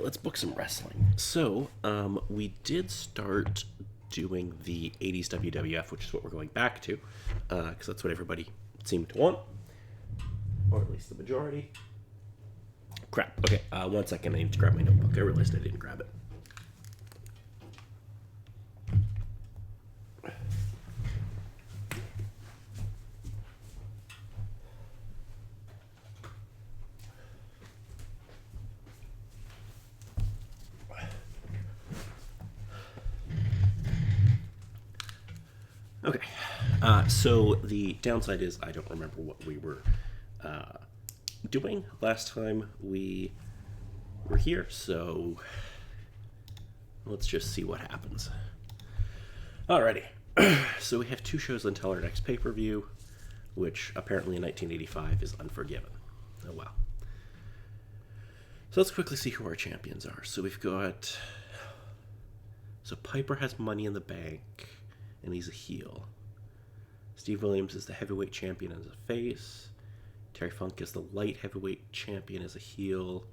let's book some wrestling. So, we did start doing the 80s WWF, which is what we're going back to, because that's what everybody seemed to want, or at least the majority. Crap. Okay, 1 second. I need to grab my notebook. I realized I didn't grab it. Okay, so the downside is I don't remember what we were doing last time we were here, so let's just see what happens. Alrighty, so we have 2 shows until our next pay-per-view, which apparently in 1985 is Unforgiven. Oh wow. So let's quickly see who our champions are. So we've got... So Piper has Money in the Bank, and he's a heel. Steve Williams is the heavyweight champion as a face. Terry Funk is the light heavyweight champion as a heel.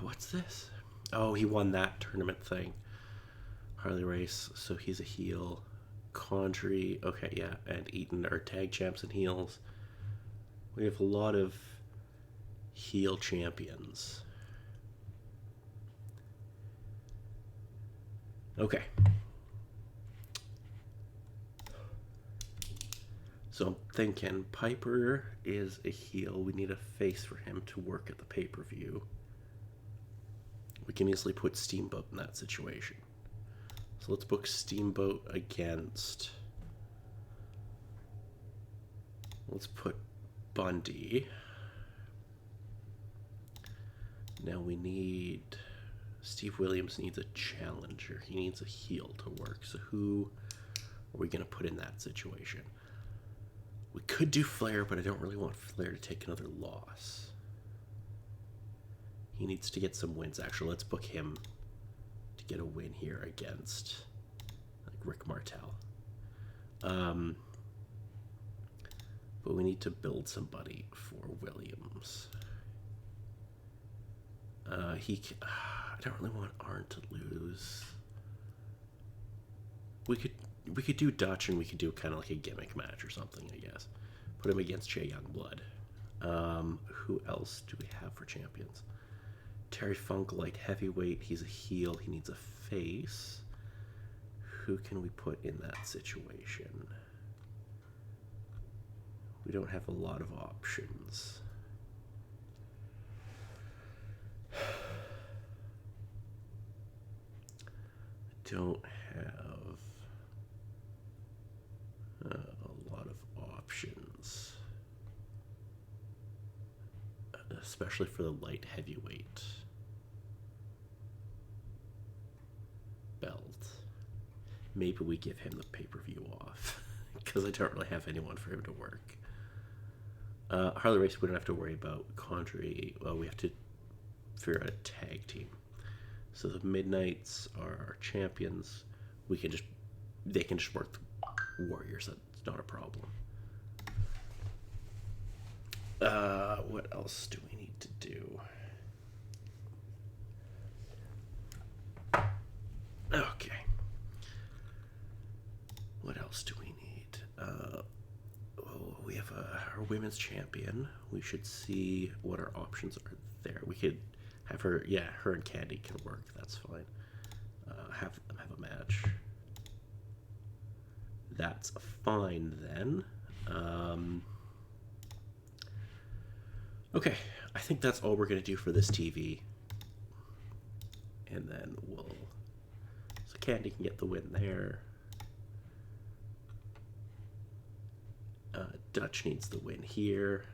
What's this? Oh, he won that tournament thing. Harley Race, so he's a heel. Condrey, okay, yeah, and Eaton are tag champs and heels. We have a lot of heel champions. Okay. So I'm thinking Piper is a heel. We need a face for him to work at the pay-per-view. We can easily put Steamboat in that situation. So let's book Steamboat against... Let's put Bundy. Now we need... Steve Williams needs a challenger. He needs a heel to work. So who are we going to put in that situation? We could do Flair, but I don't really want Flair to take another loss. He needs to get some wins. Actually, let's book him to get a win here against like Rick Martel. But we need to build somebody for Williams. I don't really want Arn to lose. We could do Dutch, and we could do kind of like a gimmick match or something, I guess. Put him against Jay Youngblood. Who else do we have for champions? Terry Funk, light heavyweight. He's a heel. He needs a face. Who can we put in that situation? We don't have a lot of options. Don't have a lot of options, especially for the light heavyweight belt. Maybe we give him the pay-per-view off because I don't really have anyone for him to work. Harley Race, we don't have to worry about. Condrey, well, we have to figure out a tag team. So the Midnights are our champions. They can just work the Warriors. That's not a problem. What else do we need to do? Okay. What else do we need? We have our women's champion. We should see what our options are there. We could have her, her and Candy can work. That's fine. Have them have a match. That's fine then. Okay, I think that's all we're going to do for this TV. And then so Candy can get the win there. Dutch needs the win here.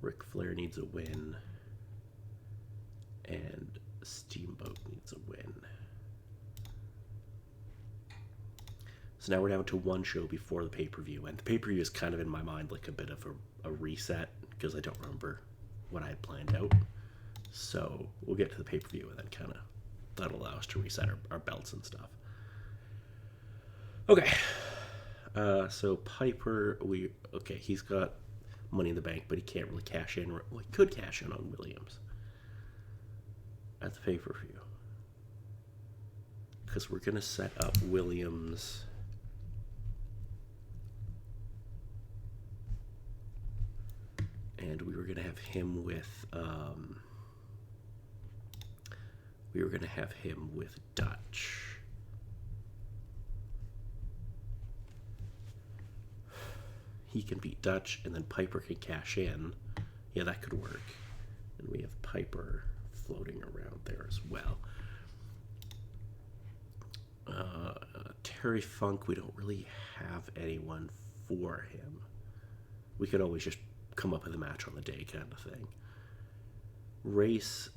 Ric Flair needs a win. And Steamboat needs a win. So now we're down to 1 show before the pay-per-view. And the pay-per-view is kind of in my mind like a bit of a reset because I don't remember what I had planned out. So we'll get to the pay-per-view and then kind of that'll allow us to reset our belts and stuff. Okay. So Piper, he's got Money in the Bank, but he can't really cash in. Well, he could cash in on Williams at the pay-per-view. Because we're going to set up Williams. And we were going to have him with Dutch. He can beat Dutch, and then Piper can cash in. Yeah, that could work. And we have Piper floating around there as well. Terry Funk, we don't really have anyone for him. We could always just come up with a match on the day kind of thing. Race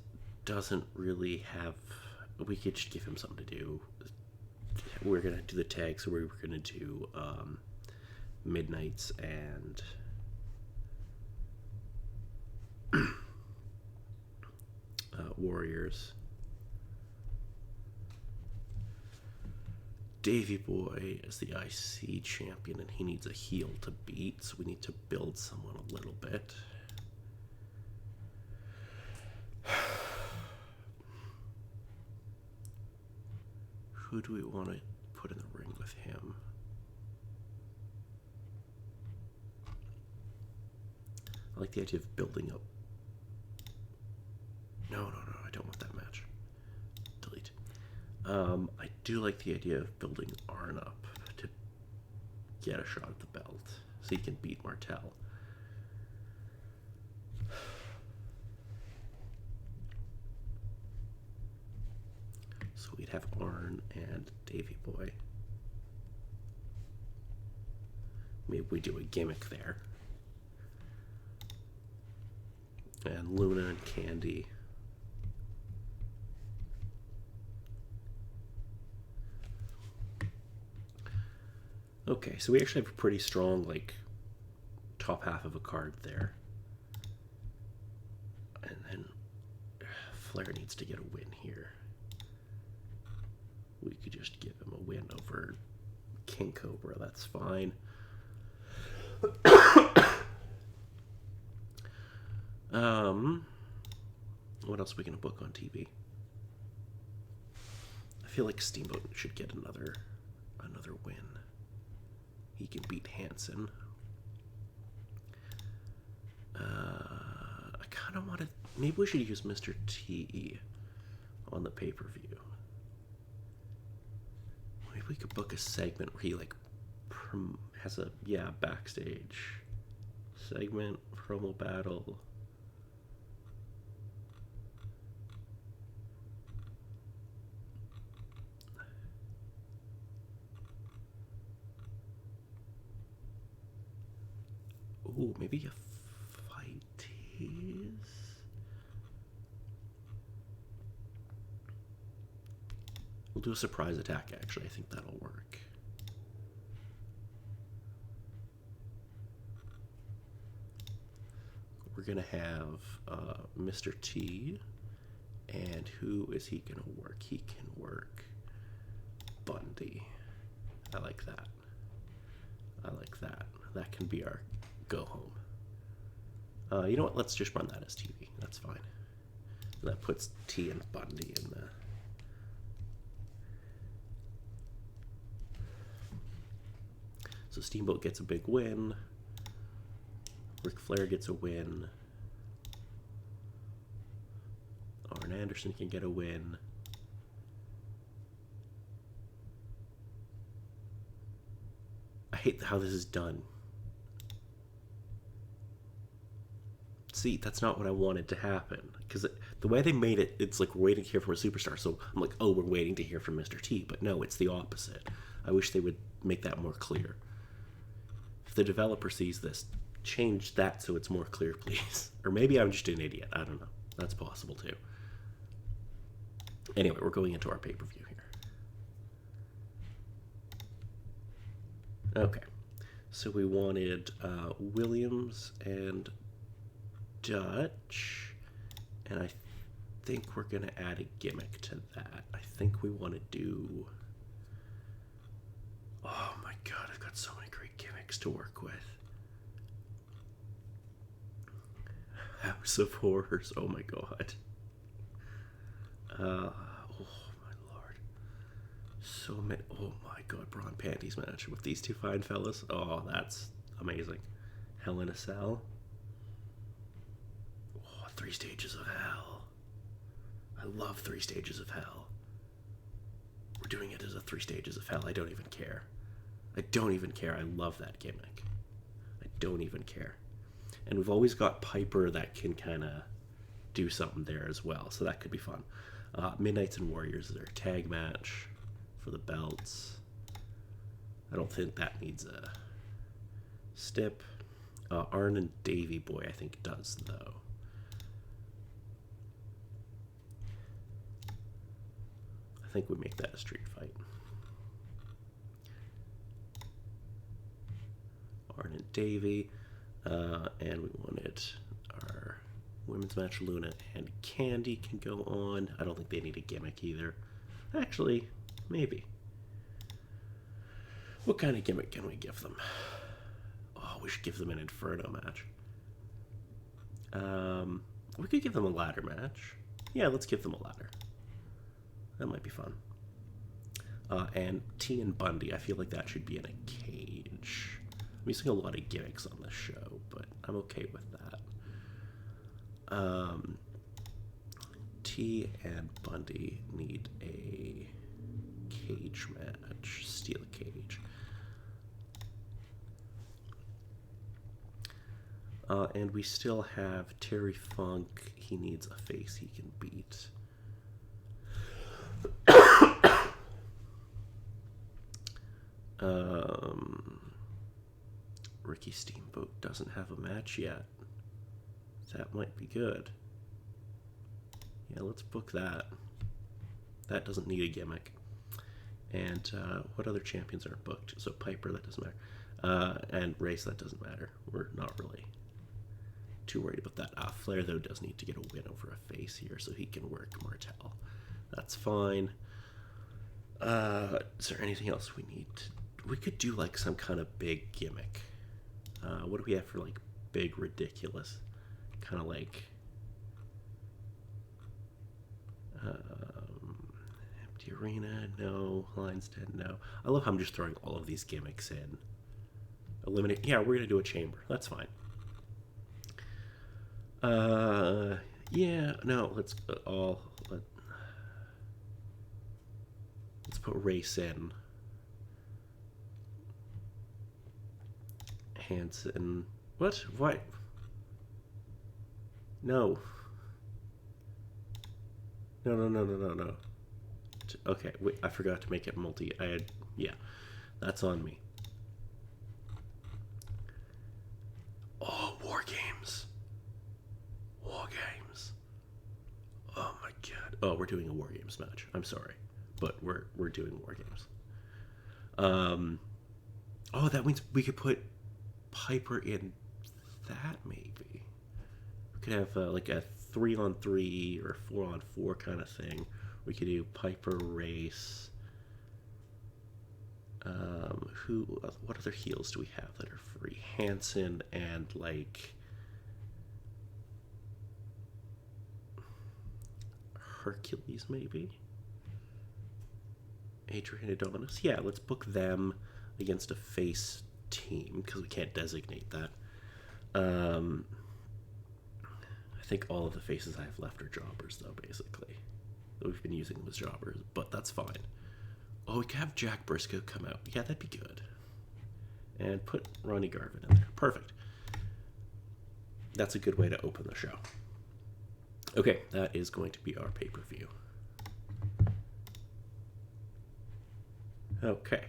doesn't really have... We could just give him something to do. We're going to do the tag, so we're going to do Midnights and... Warriors. Davey Boy is the IC champion, and he needs a heel to beat, so we need to build someone a little bit. Who do we want to put in the ring with him? I like the idea of building up. No, I don't want that match. Delete. I do like the idea of building Arn up to get a shot at the belt, so he can beat Martel. So we'd have Arn and Davey Boy. Maybe we do a gimmick there. And Luna and Candy. Okay, so we actually have a pretty strong, top half of a card there. And then Flair needs to get a win here. We could just give him a win over King Cobra, that's fine. What else are we going to book on TV? I feel like Steamboat should get another win. He can beat Hansen. I kind of want to... Maybe we should use Mr. T on the pay-per-view. Maybe we could book a segment where he, has a, backstage segment, promo battle. Ooh, maybe a fight tease? We'll do a surprise attack, actually. I think that'll work. We're going to have Mr. T. And who is he going to work? He can work Bundy. I like that. I like that. That can be our go home. You know what? Let's just run that as TV. That's fine. That puts T and Bundy in the... So Steamboat gets a big win. Ric Flair gets a win. Arn Anderson can get a win. I hate how this is done. See, that's not what I wanted to happen. Because the way they made it, it's like we're waiting to hear from a superstar. So I'm like, oh, we're waiting to hear from Mr. T. But no, it's the opposite. I wish they would make that more clear. If the developer sees this, change that so it's more clear, please. Or maybe I'm just an idiot. I don't know. That's possible too. Anyway, we're going into our pay-per-view here. Okay. So we wanted Williams and Dutch, and I think we're going to add a gimmick to that. I think we want to do... Oh my god, I've got got so many great gimmicks to work with. House of Horrors. Oh my god. Oh my lord. So many. Oh my god. Braun Panties match with these two fine fellas. Oh, that's amazing. Hell in a Cell. Oh, 3 Stages of Hell. I love 3 Stages of Hell. We're doing it as a 3 Stages of Hell. I don't even care. I don't even care. I love that gimmick. I don't even care. And we've always got Piper that can kind of do something there as well, so that could be fun. Midnights and Warriors is their tag match for the belts. I don't think that needs a stip. Arn and Davey Boy, I think, does, though. I think we make that a street fight. Arn and Davey. And we wanted our women's match. Luna and Candy can go on. I don't think they need a gimmick either. Actually, maybe. What kind of gimmick can we give them? Oh, we should give them an Inferno match. We could give them a ladder match. Yeah, let's give them a ladder. That might be fun. And T and Bundy, I feel like that should be in a cage. I'm using a lot of gimmicks on this show, but I'm okay with that. T and Bundy need a cage match. Steel cage. And we still have Terry Funk. He needs a face he can beat. Ricky Steamboat doesn't have a match yet. That might be good. Yeah, let's book that. That doesn't need a gimmick. And what other champions aren't booked? So Piper, that doesn't matter. And Race, that doesn't matter. We're not really too worried about that. Flair, though, does need to get a win over a face here so he can work Martel. That's fine. Is there anything else we need to... We could do, like, some kind of big gimmick. What do we have for, like, big, ridiculous? Kind of like... empty arena, no. Lions dead, no. I love how I'm just throwing all of these gimmicks in. Eliminate... Yeah, we're going to do a chamber. That's fine. Yeah, no, let's put Race in. Hanson. What? What? No. No. Okay, wait, I forgot to make it multi. Yeah, that's on me. Oh, War Games. War Games. Oh my god. Oh, we're doing a War Games match. I'm sorry, but we're doing War Games. Oh, that means we could put Piper in that, maybe. We could have like a 3-on-3 or 4-on-4 kind of thing. We could do Piper, Race. What other heels do we have that are free? Hanson and like Hercules, maybe. Adrian Adonis. Yeah, let's book them against a face team because we can't designate that. I think all of the faces I have left are jobbers, though, basically. We've been using them as jobbers, but that's fine. Oh, we could have Jack Briscoe come out. Yeah, that'd be good. And put Ronnie Garvin in there. Perfect. That's a good way to open the show. Okay, that is going to be our pay-per-view. Okay.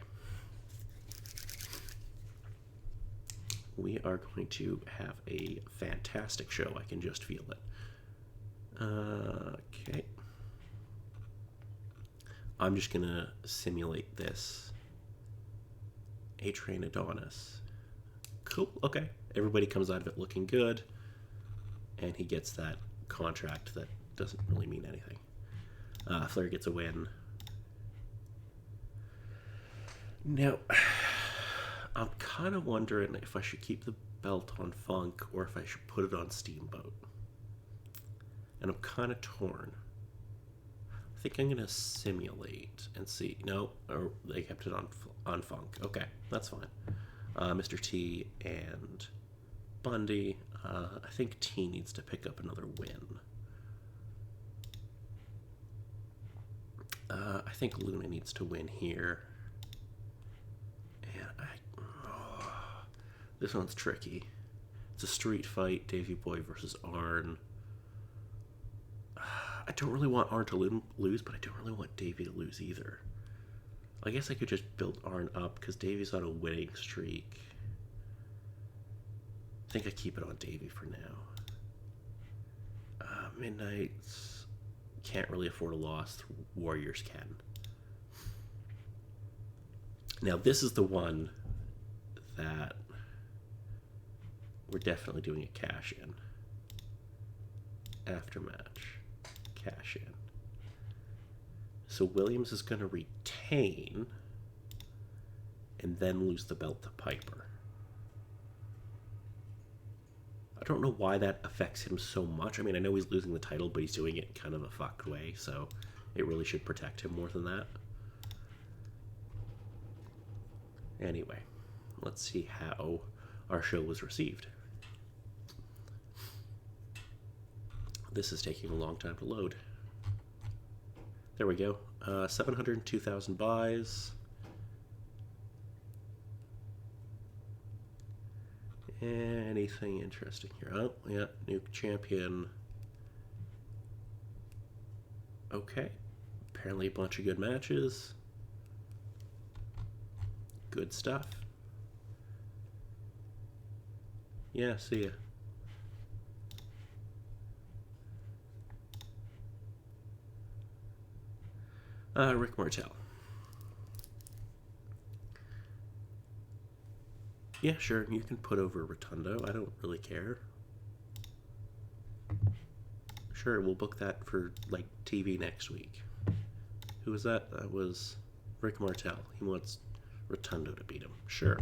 We are going to have a fantastic show. I can just feel it. Okay. I'm just going to simulate this. A-Train Adonis. Cool. Okay. Everybody comes out of it looking good. And he gets that contract that doesn't really mean anything. Flair gets a win. Now, I'm kind of wondering if I should keep the belt on Funk or if I should put it on Steamboat. And I'm kind of torn. I think I'm going to simulate and see. No, or they kept it on Funk. Okay, that's fine. Mr. T and Bundy. I think T needs to pick up another win. I think Luna needs to win here. And this one's tricky. It's a street fight, Davey Boy versus Arn. I don't really want Arn to lose, but I don't really want Davey to lose either. I guess I could just build Arn up because Davey's on a winning streak. I think I keep it on Davey for now. Midnight's can't really afford a loss. Warriors can. Now this is the one that we're definitely doing a cash in. After match. Cash in. So Williams is going to retain and then lose the belt to Piper. I don't know why that affects him so much. I mean, I know he's losing the title, but he's doing it in kind of a fucked way, so it really should protect him more than that. Anyway, let's see how our show was received. This is taking a long time to load. There we go. 702,000 buys. Anything interesting here? Oh, yeah, new champion. Okay. Apparently a bunch of good matches. Good stuff. Yeah, see ya. Rick Martel. Yeah, sure, you can put over Rotundo. I don't really care. Sure, we'll book that for, like, TV next week. Who was that? That was Rick Martel. He wants Rotundo to beat him. Sure.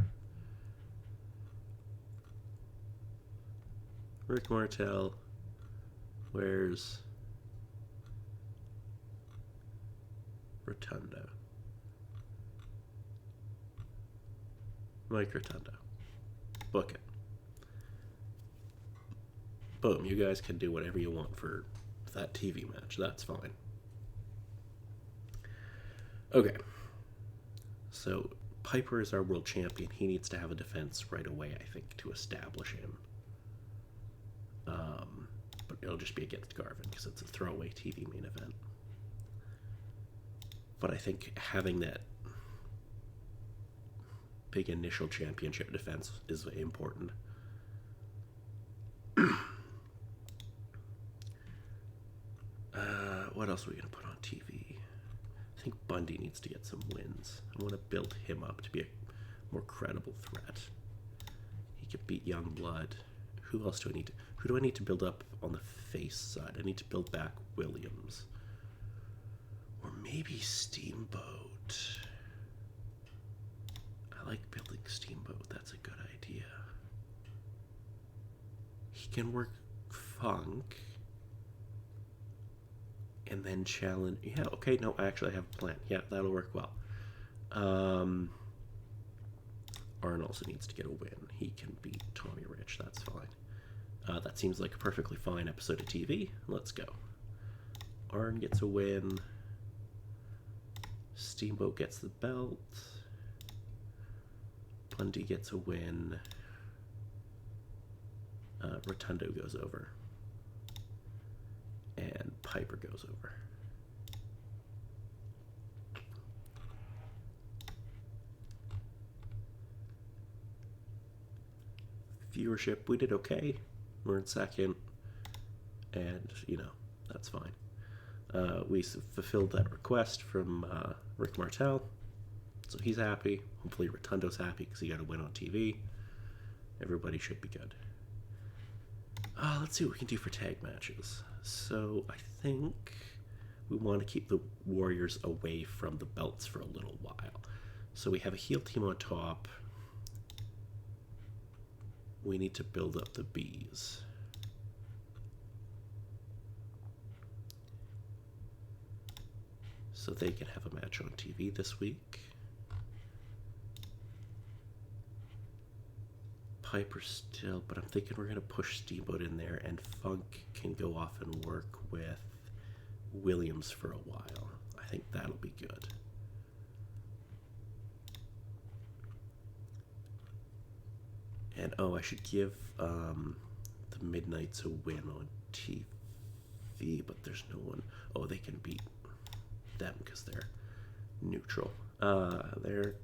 Rick Martel. Where's Rotundo? Mike Rotundo. Book it. Boom, you guys can do whatever you want for that TV match. That's fine. Okay. So, Piper is our world champion. He needs to have a defense right away, I think, to establish him. But it'll just be against Garvin because it's a throwaway TV main event. But I think having that big initial championship defense is important. What else are we going to put on TV? I think Bundy needs to get some wins. I want to build him up to be a more credible threat. He could beat Youngblood. Who else do I need to... Who do I need to build up on the face side? I need to build back Williams. Or maybe Steamboat. I like building Steamboat. That's a good idea. He can work Funk. And then challenge... Yeah, okay, no, I actually have a plan. Yeah, that'll work well. Arn also needs to get a win. He can beat Tommy Rich. That's fine. That seems like a perfectly fine episode of TV. Let's go. Arn gets a win. Steamboat gets the belt. Bundy gets a win. Rotundo goes over. And Piper goes over. Viewership, we did okay. We're in second. And, you know, that's fine. We fulfilled that request from Rick Martel. So he's happy. Hopefully Rotundo's happy because he got a win on TV. Everybody should be good. Let's see what we can do for tag matches. So I think we want to keep the Warriors away from the belts for a little while. So we have a heel team on top we need to build up the bees. So they can have a match on TV this week. Piper still, but I'm thinking we're going to push Steamboat in there, and Funk can go off and work with Williams for a while. I think that'll be good. And oh, I should give the Midnights a win on TV, but there's no one. Oh, they can beat them because they're neutral. They're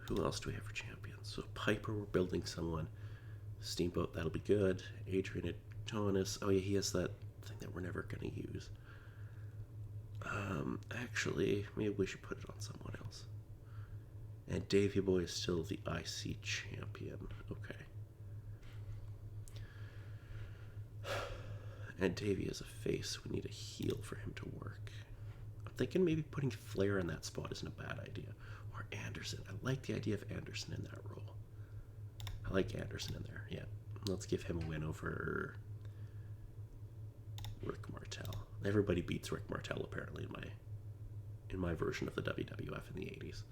who else do we have for champions? So Piper, we're building someone. Steamboat, that'll be good. Adrian Adonis. Oh yeah, he has that thing that we're never gonna use. Actually, maybe we should put it on someone else. And Davey Boy is still the IC champion. Okay. And Davey is a face. We need a heel for him to work. I'm thinking maybe putting Flair in that spot isn't a bad idea. Or Anderson. I like the idea of Anderson in that role. I like Anderson in there. Yeah. Let's give him a win over Rick Martel. Everybody beats Rick Martel apparently in my version of the WWF in the 80s.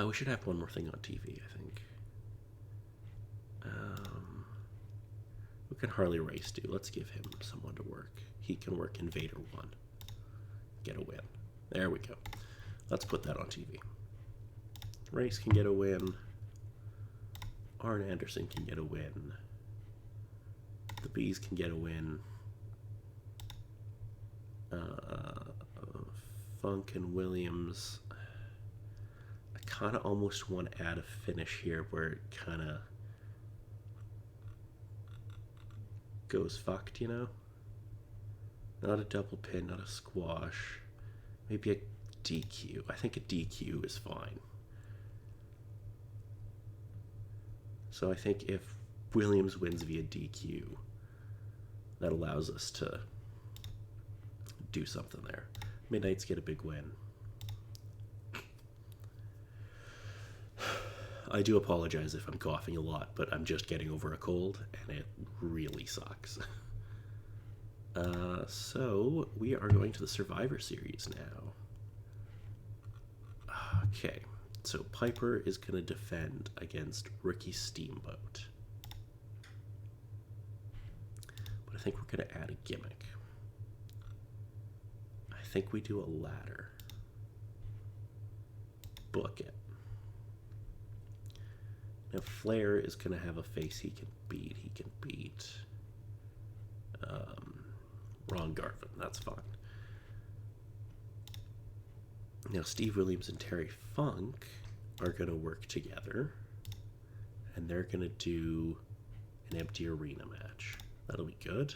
We should have one more thing on TV, I think. What can Harley Race do? Let's give him someone to work. He can work Invader 1. Get a win. There we go. Let's put that on TV. Race can get a win. Arn Anderson can get a win. The Bees can get a win. Funk and Williams. I kind of almost want to add a finish here where it kind of goes fucked, you know? Not a double pin, not a squash. Maybe a DQ. I think a DQ is fine. So I think if Williams wins via DQ, that allows us to do something there. Midnights get a big win. I do apologize if I'm coughing a lot, but I'm just getting over a cold, and it really sucks. So, we are going to the Survivor Series now. Okay, so Piper is going to defend against Ricky Steamboat. But I think we're going to add a gimmick. I think we do a ladder. Book it. Now Flair is going to have a face he can beat. He can beat Ron Garvin. That's fine. Now Steve Williams and Terry Funk are going to work together. And they're going to do an empty arena match. That'll be good.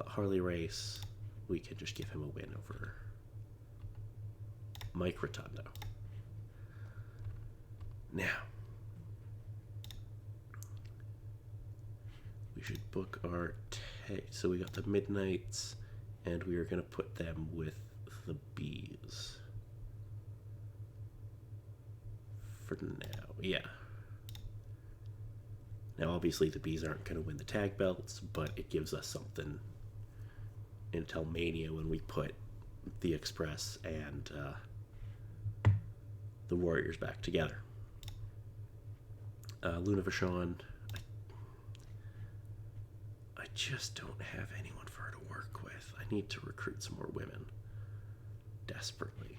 Harley Race, we can just give him a win over Mike Rotundo. Now, we should book our so we got the Midnights, and we are going to put them with the Bees. For now, yeah. Now, obviously, the Bees aren't going to win the tag belts, but it gives us something until Mania when we put the Express and the Warriors back together. Luna Vachon, I just don't have anyone for her to work with. I need to recruit some more women. Desperately.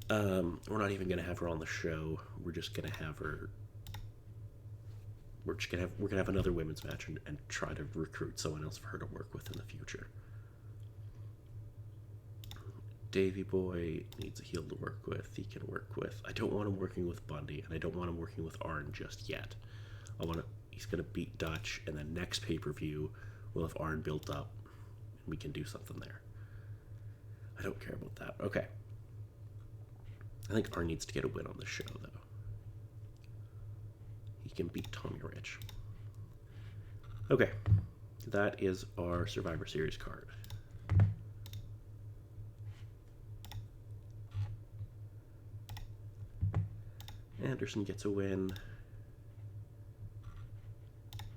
We're not even going to have her on the show. We're just going to have her... We're gonna have another women's match and try to recruit someone else for her to work with in the future. Davey Boy needs a heel to work with. He can work with. I don't want him working with Bundy, and I don't want him working with Arn just yet. He's gonna beat Dutch, and then next pay-per-view we'll have Arn built up, and we can do something there. I don't care about that. Okay. I think Arn needs to get a win on this show, though. He can beat Tommy Rich. Okay, that is our Survivor Series card. Anderson gets a win.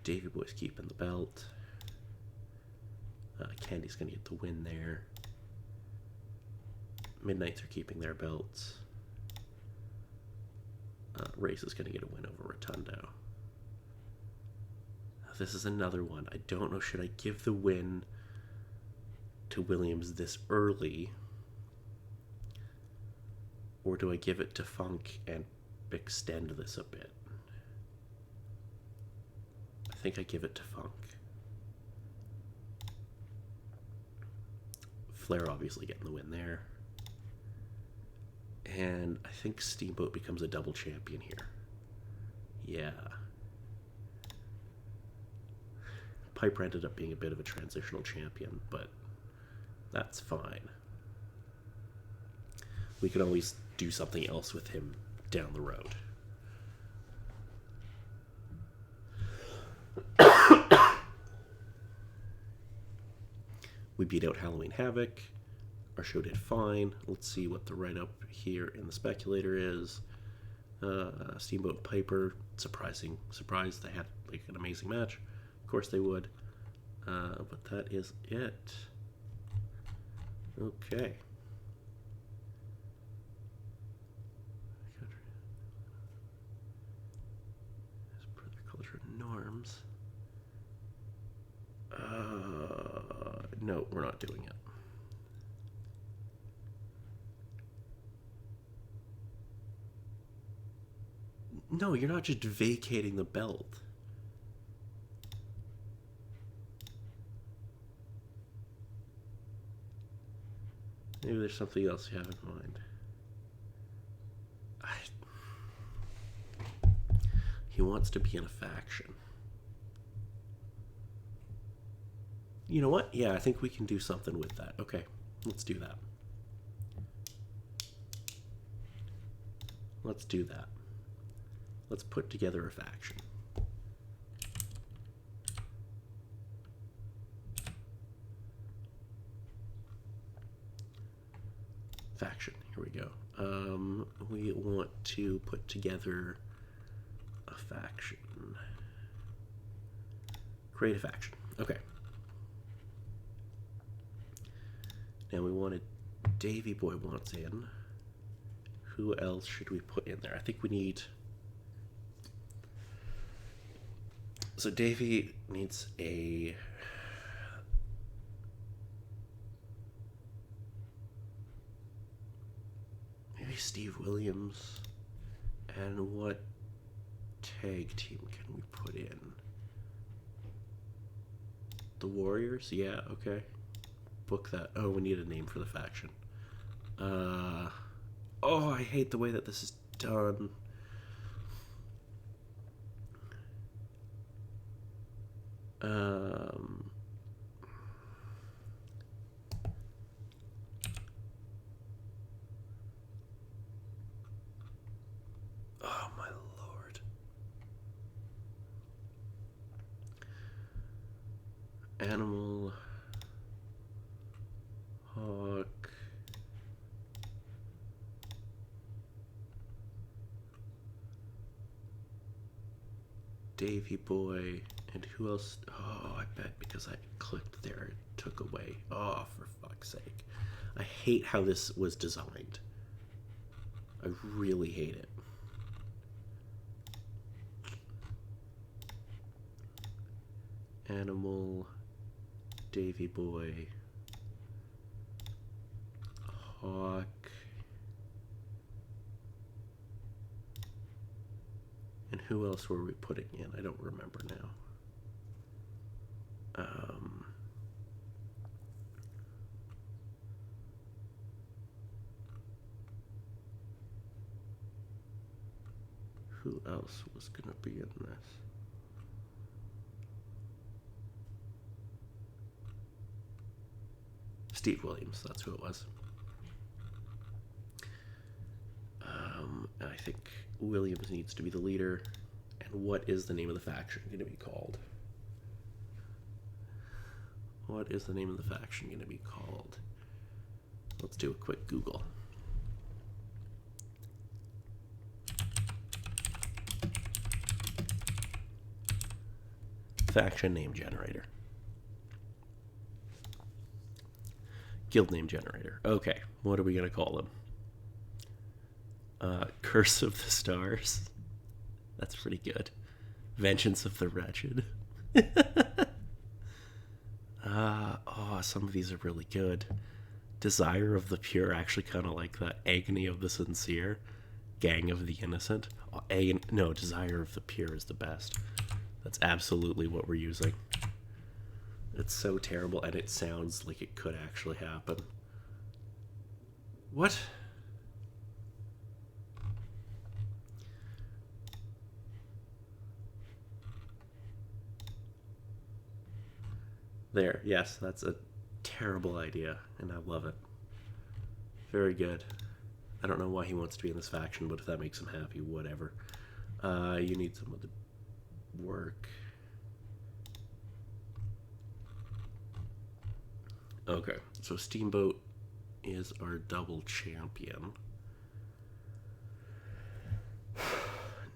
Davey Boy's keeping the belt. Candy's going to get the win there. Midnights are keeping their belts. Race is going to get a win over Rotundo. This is another one. I don't know, should I give the win to Williams this early? Or do I give it to Funk and extend this a bit? I think I give it to Funk. Flair obviously getting the win there. And I think Steamboat becomes a double champion here. Yeah. Piper ended up being a bit of a transitional champion, but that's fine. We could always do something else with him down the road. We beat out Halloween Havoc. Our show did fine. Let's see what the write-up here in the Speculator is. Steamboat and Piper, surprise they had like an amazing match. Of course they would. But that is it. Okay. As per their culture and norms. No, we're not doing it. No, you're not just vacating the belt. Maybe there's something else you have in mind. He wants to be in a faction. You know what? Yeah, I think we can do something with that. Okay, let's do that. Let's do that. Let's put together a faction. Faction, here we go. We want to put together a faction. Create a faction. Okay. Now we wanted Davey Boy wants in. Who else should we put in there? I think we need... So Davey needs a... Maybe Steve Williams. And what tag team can we put in? The Warriors? Yeah, okay. Book that. Oh, we need a name for the faction. Oh, I hate the way that this is done. Oh, my Lord. Animal... Hawk. Davey Boy. And who else? Oh, I bet because I clicked there, it took away. Oh, for fuck's sake. I hate how this was designed. I really hate it. Animal. Davey Boy. Hawk. And who else were we putting in? I don't remember now. Who else was going to be in this? Steve Williams, that's who it was. I think Williams needs to be the leader. And what is the name of the faction going to be called? What is the name of the faction going to be called? Let's do a quick Google. Faction name generator. Guild name generator. Okay, what are we going to call them? Curse of the Stars. That's pretty good. Vengeance of the Wretched. Some of these are really good. Desire of the Pure, actually kind of like that. Agony of the Sincere. Gang of the Innocent. Desire of the Pure is the best. That's absolutely what we're using. It's so terrible, and it sounds like it could actually happen. What? There, yes, that's a terrible idea, and I love it. Very good. I don't know why he wants to be in this faction, but if that makes him happy, whatever. You need someone to work. Okay, so Steamboat is our double champion.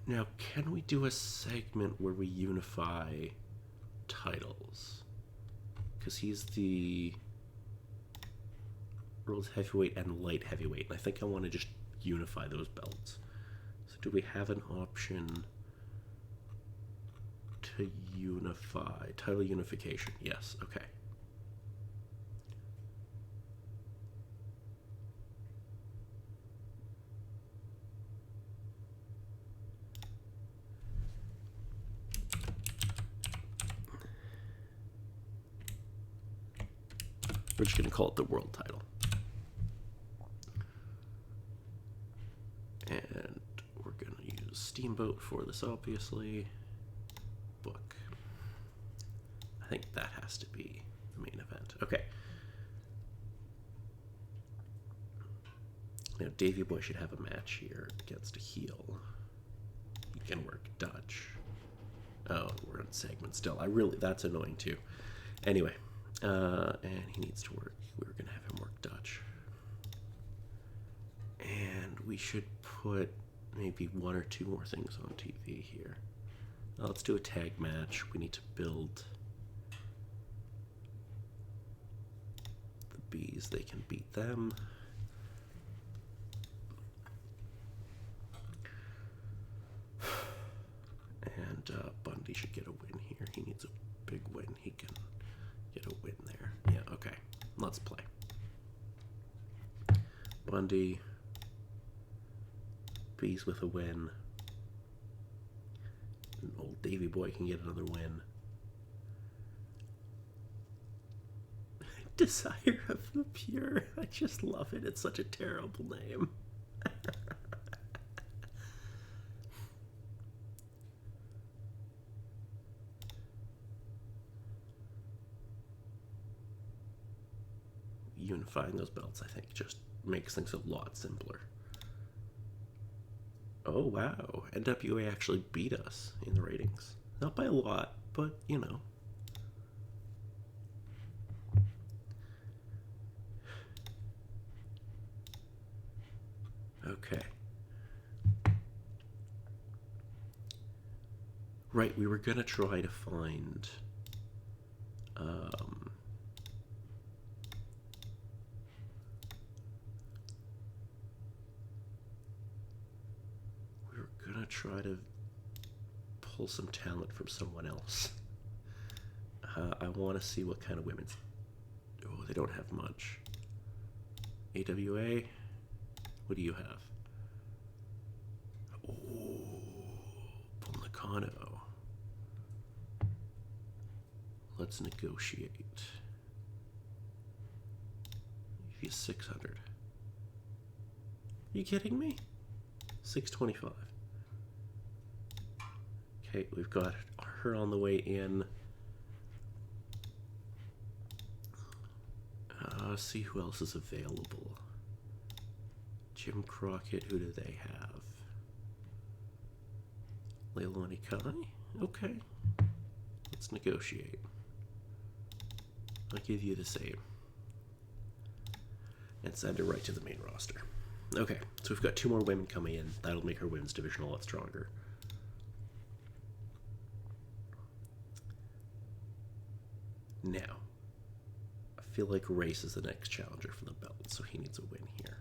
Now, can we do a segment where we unify titles? Because he's the world heavyweight and light heavyweight, and I think I want to just unify those belts. So do we have an option to unify? Title unification, yes, okay. We're just going to call it the world title. And we're going to use Steamboat for this, obviously. Book. I think that has to be the main event. Okay. Now, Davey Boy should have a match here against a heel. He can work Dutch. Oh, we're in segment still. That's annoying too. Anyway. And he needs to work. We were going to have him work Dutch. And we should put maybe one or two more things on TV here. Let's do a tag match. We need to build the Bees. They can beat them. And Bundy should get a win here. He needs a big win. He can get a win there. Yeah, okay. Let's play. Bundy. Bees with a win. And old Davey Boy can get another win. Desire of the Pure. I just love it. It's such a terrible name. Unifying those belts, I think, just makes things a lot simpler. Oh, wow. NWA actually beat us in the ratings. Not by a lot, but, you know. Okay. Right, we were going to try to find... try to pull some talent from someone else. I want to see what kind of women's... Oh, they don't have much. AWA? What do you have? Oh, Nakano. Let's negotiate. He's 600. Are you kidding me? 625. Okay, we've got her on the way in. See who else is available. Jim Crockett, who do they have? Leilani Kai? Okay. Let's negotiate. I'll give you the same. And send her right to the main roster. Okay, so we've got 2 more women coming in. That'll make our women's division a lot stronger. Now, I feel like Race is the next challenger for the belt, so he needs a win here.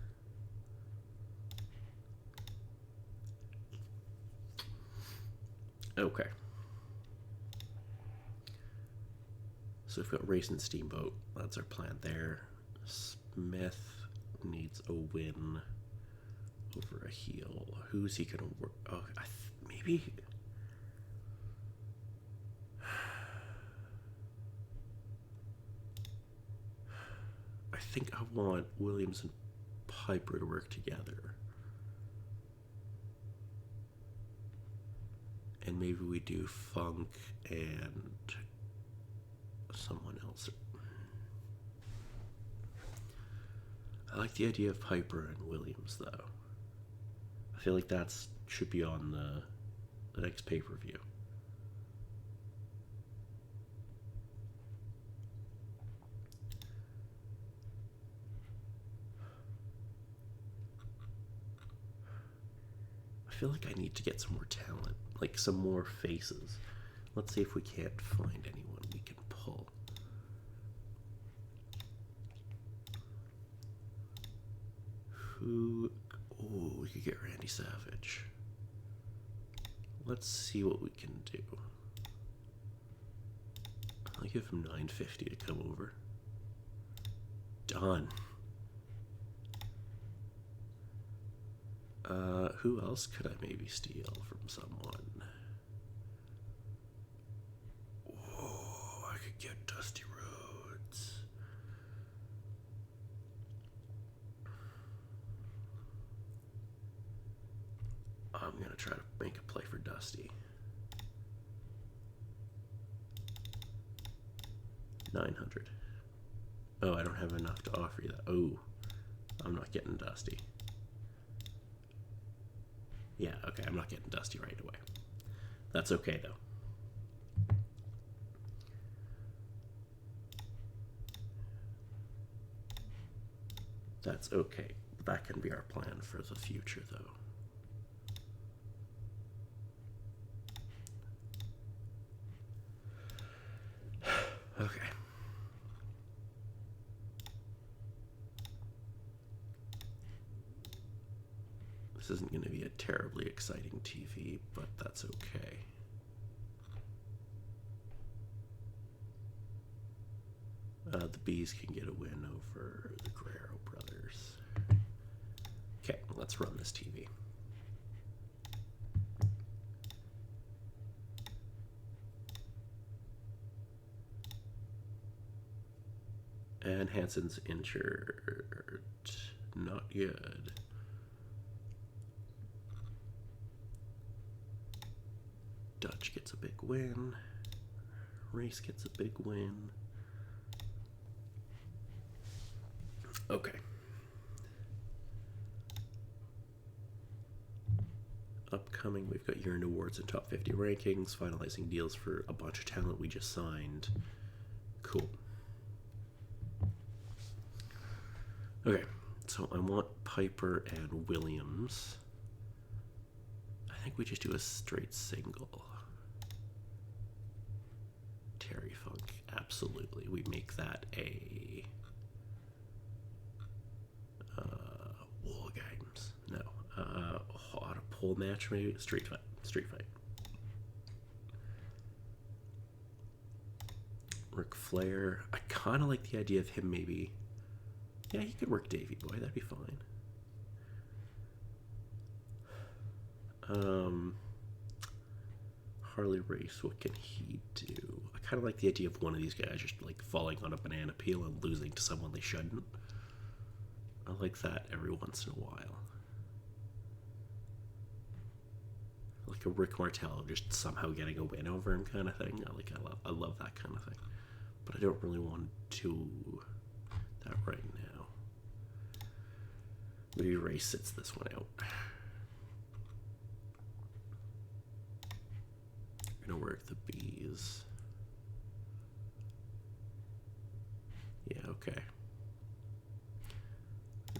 Okay. So we've got Race and Steamboat. That's our plan there. Smith needs a win over a heel. Who's he gonna work? Oh, maybe. I think I want Williams and Piper to work together. And maybe we do Funk and someone else. I like the idea of Piper and Williams, though. I feel like that should be on the next pay-per-view. I feel like I need to get some more talent, like some more faces. Let's see if we can't find anyone we can pull. Who? Oh, we could get Randy Savage. Let's see what we can do. I'll give him $9.50 to come over. Done. Who else could I maybe steal from someone? Oh, I could get Dusty Rhodes. I'm gonna try to make a play for Dusty. 900. Oh, I don't have enough to offer you that. Oh, I'm not getting Dusty. Yeah, okay, I'm not getting Dusty right away. That's okay, though. That's okay. That can be our plan for the future, though. Okay. This isn't going to be a terribly exciting TV, but that's okay. The Bees can get a win over the Guerrero brothers. Okay, let's run this TV. And Hansen's injured. Not good. Dutch gets a big win. Race gets a big win. Okay. Upcoming, we've got year-end awards and top 50 rankings, finalizing deals for a bunch of talent we just signed. Cool. Okay, so I want Piper and Williams. I think we just do a straight single. Terry Funk, absolutely. We make that a War Games. No, on a pole match, maybe street fight. Street fight. Ric Flair. I kind of like the idea of him maybe. Yeah, he could work Davey Boy. That'd be fine. Harley Race. What can he do? I kind of like the idea of one of these guys just like falling on a banana peel and losing to someone they shouldn't. I like that every once in a while. Like a Rick Martello just somehow getting a win over him kind of thing. I love that kind of thing. But I don't really want to do that right now. Maybe Race sits this one out. I'm gonna work the Bees. Yeah, okay.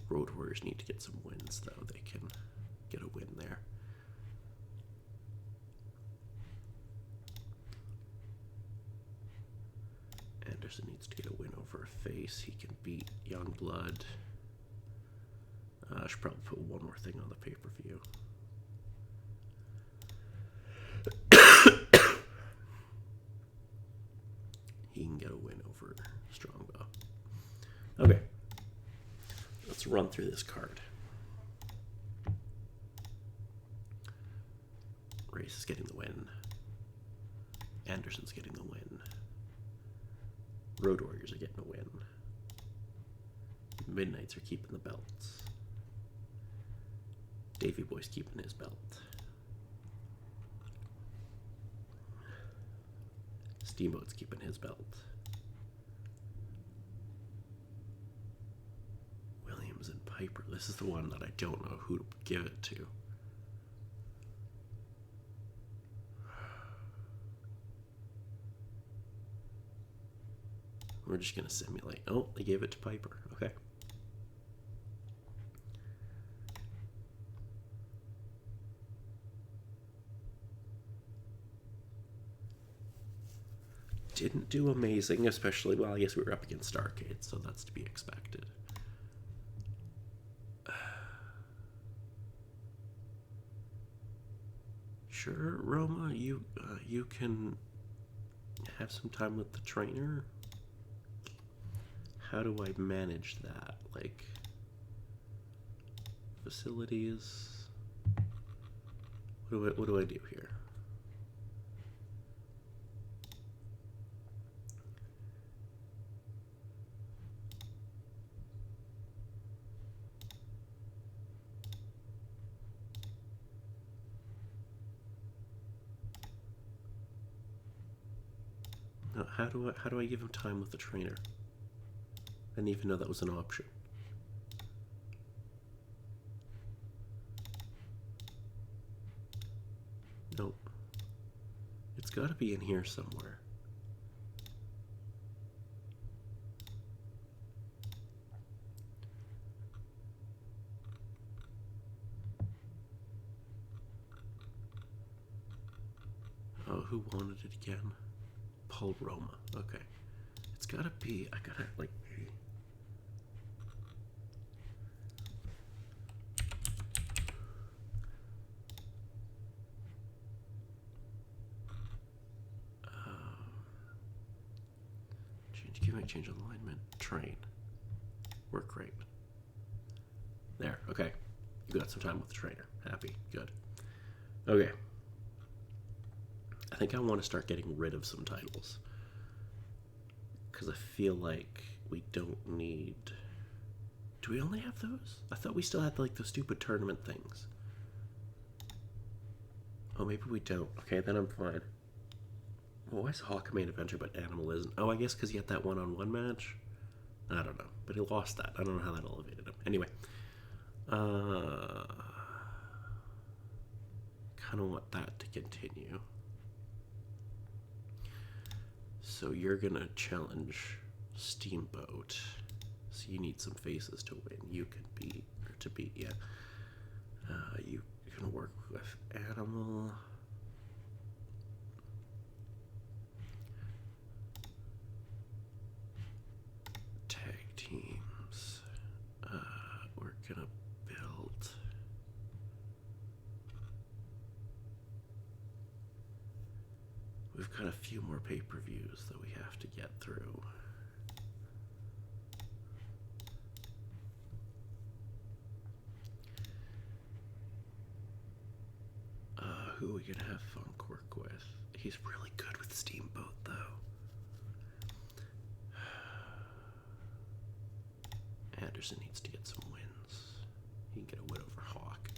Road Warriors need to get some wins, though. They can get a win there. And Anderson needs to get a win over a face. He can beat Youngblood. I should probably put one more thing on the pay-per-view. He can get a win over Strongbow. Okay. Let's run through this card. Race is getting the win. Anderson's getting the win. Road Warriors are getting a win. Midnights are keeping the belts. Davey Boy's keeping his belt. Steamboat's keeping his belt. Williams and Piper. This is the one that I don't know who to give it to. We're just going to simulate. Oh, they gave it to Piper. Okay. Didn't do amazing, especially, well, I guess we were up against Arcade, so that's to be expected. Sure, Roma, you can have some time with the trainer. How do I manage that? Like, facilities? What do I do here? How do I give him time with the trainer? I didn't even know that was an option. Nope. It's got to be in here somewhere. Oh, who wanted it again? Paul Roma. Okay. It's gotta be, I gotta, like, change alignment, train, work rate. There, okay. You got some time with the trainer. Happy, good. Okay. I think I want to start getting rid of some titles. Because I feel like we don't need... Do we only have those? I thought we still had, like, those stupid tournament things. Oh, maybe we don't. Okay, then I'm fine. Well, why is Hawk main eventer but Animal isn't? Oh, I guess because he had that one-on-one match? I don't know. But he lost that. I don't know how that elevated him. Anyway. Kind of want that to continue. So you're going to challenge Steamboat. So you need some faces to win. You can beat, or to beat, yeah. You can work with Animal. Tag teams. We're going to build. We've got a few more pay-per-views that we have to get through. Who are we gonna have Funk work with? He's really good with Steamboat, though. Anderson needs to get some wins. He can get a win over Hawk.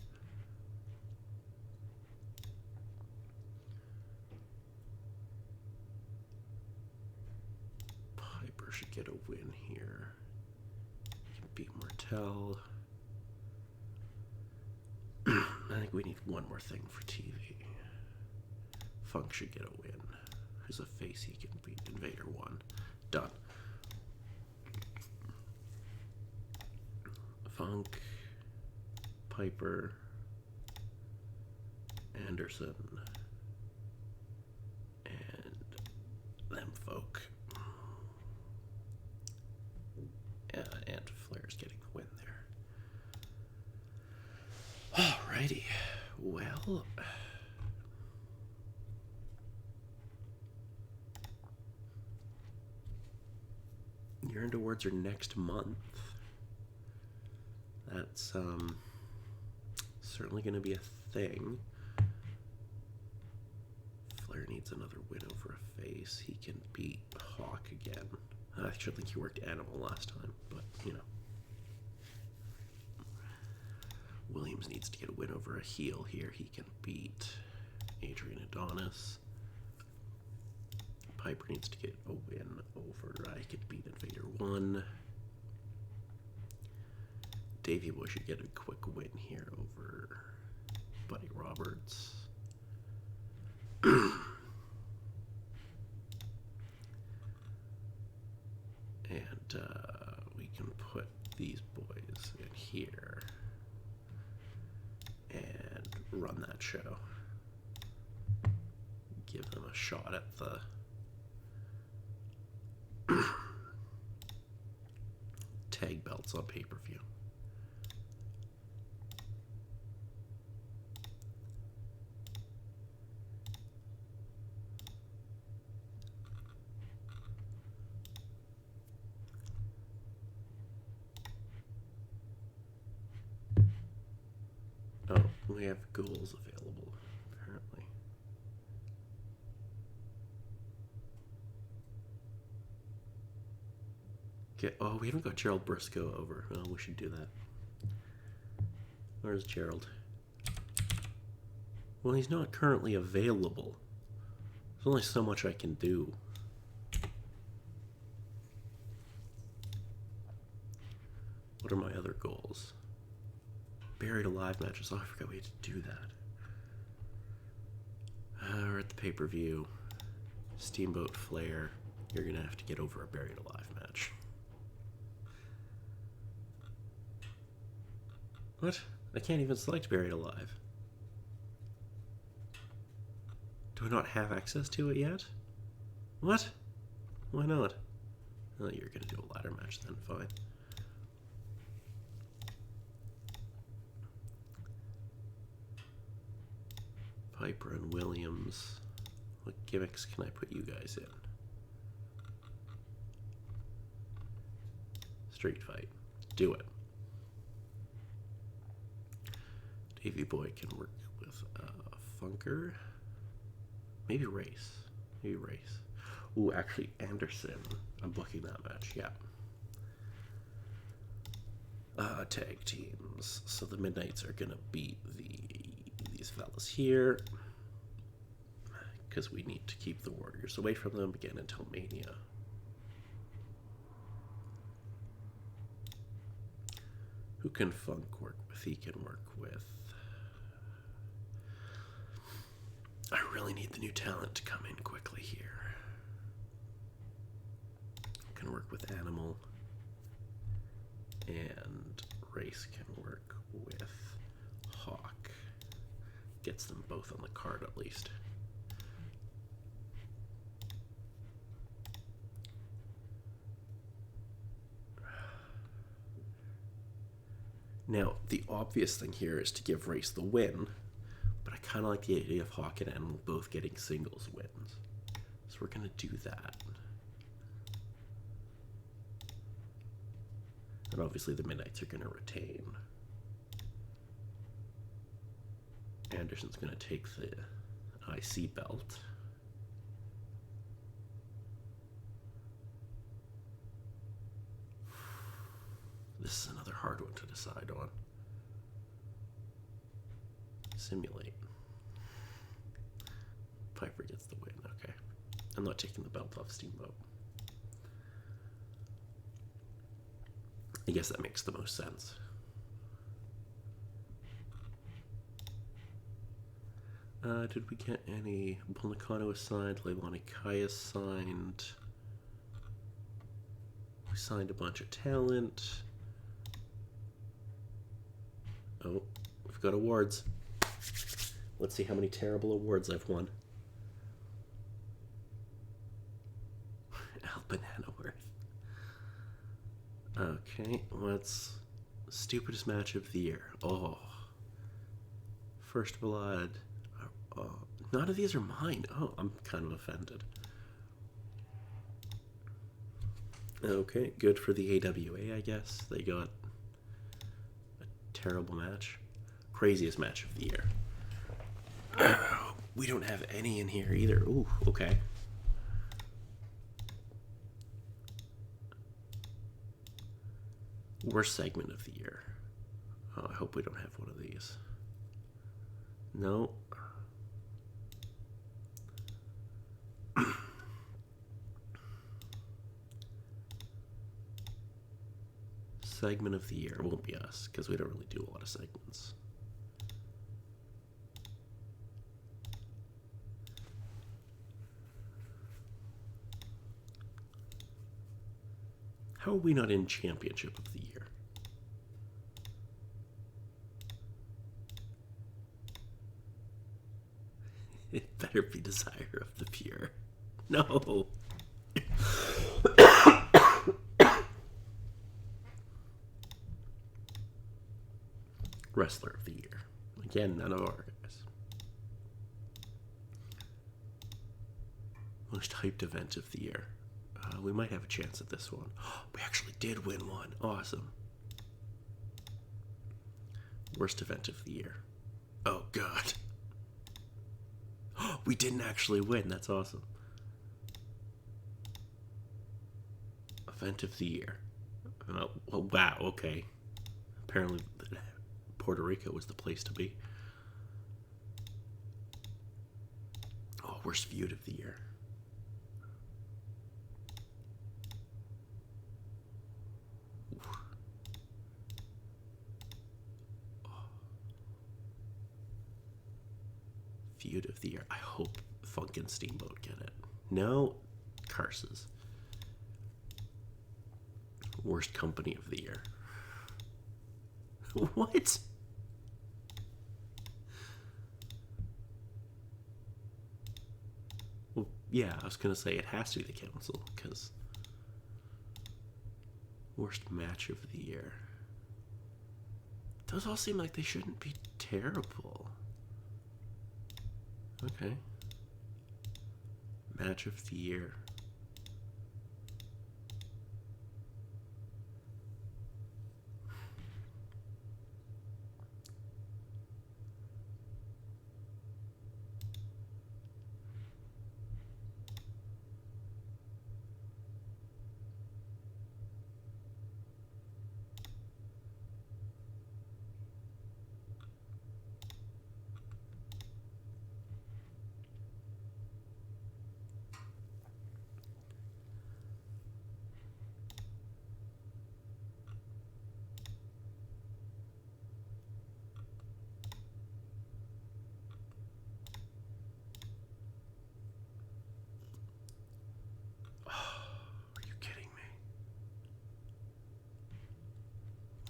Piper should get a win here. He can beat Martel. I think we need one more thing for TV. Funk should get a win. Who's a face he can beat? Invader 1. Done. Funk, Piper, Anderson, and them folk. pull up. Your end awards are next month. That's certainly going to be a thing. Flair needs another win over a face. He can beat Hawk again. I actually think he worked Animal last time, but you know. Williams needs to get a win over a heel here. He can beat Adrian Adonis. Piper needs to get a win over, I could beat Invader 1. Davey Boy should get a quick win here over Buddy Roberts. And we can put these boys in here and run that show. Give them a shot at the tag belts on pay-per-view. Oh, we have goals available, apparently. Oh, we haven't got Gerald Briscoe over. Oh, we should do that. Where's Gerald? Well, he's not currently available. There's only so much I can do. What are my other goals? Buried Alive matches. Oh, I forgot we had to do that. We're at the pay-per-view. Steamboat Flair. You're going to have to get over a Buried Alive match. What? I can't even select Buried Alive. Do I not have access to it yet? What? Why not? Oh, you're going to do a ladder match then. Fine. Piper and Williams. What gimmicks can I put you guys in? Street fight. Do it. Davey Boy can work with Funker. Maybe Race. Maybe Race. Ooh, actually, Anderson. I'm booking that match. Yeah. Tag teams. So the Midnights are gonna beat these fellas here because we need to keep the Warriors away from them again until Mania. Who can Funk work with? He can work with. I really need the new talent to come in quickly here. Can work with Animal. And Race can work with Hawk. Gets them both on the card at least. Now, the obvious thing here is to give Race the win, but I kind of like the idea of Hawk and Animal both getting singles wins. So we're going to do that. And obviously the Midnights are going to retain. Anderson's going to take the IC belt. This is another hard one to decide on. Simulate. Piper gets the win. Okay. I'm not taking the belt off Steamboat. I guess that makes the most sense. Did we get any? Bull Nakano is signed. Leilani Kai is signed. We signed a bunch of talent. Oh, we've got awards. Let's see how many terrible awards I've won. Al Bananaworth. Okay, what's stupidest match of the year? Oh, First Blood. None of these are mine. Oh, I'm kind of offended. Okay, good for the AWA, I guess. They got a terrible match. Craziest match of the year. We don't have any in here either. Ooh, okay. Worst segment of the year. Oh, I hope we don't have one of these. No. Segment of the year. It won't be us, because we don't really do a lot of segments. How are we not in Championship of the Year? It better be Desire of the Pure. No. Wrestler of the Year. Again, none of our guys. Most hyped event of the year. We might have a chance at this one. We actually did win one. Awesome. Worst event of the year. Oh, God. We didn't actually win. That's awesome. Event of the year. Oh, wow, okay. Apparently, Puerto Rico was the place to be. Oh, worst feud of the year. Feud of the year. I hope Funk and Steamboat get it. No, curses. Worst company of the year. What? Well, yeah, I was going to say it has to be the council, because worst match of the year. Those all seem like they shouldn't be terrible. Okay. Match of the year.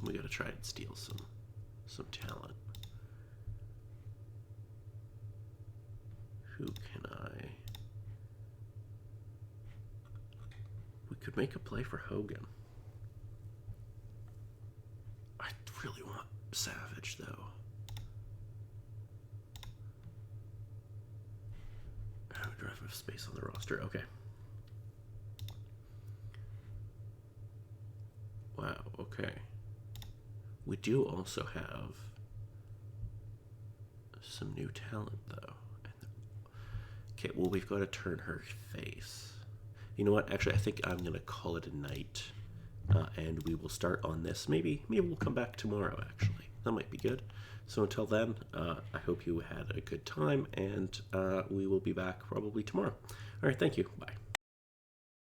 We gotta try and steal some talent. Who can I? We could make a play for Hogan. I really want Savage, though. Do I have space on the roster? Okay. Wow, okay. We do also have some new talent, though. Okay, well, we've got to turn her face. You know what? Actually, I think I'm going to call it a night, and we will start on this. Maybe we'll come back tomorrow, actually. That might be good. So until then, I hope you had a good time, and we will be back probably tomorrow. All right, thank you. Bye.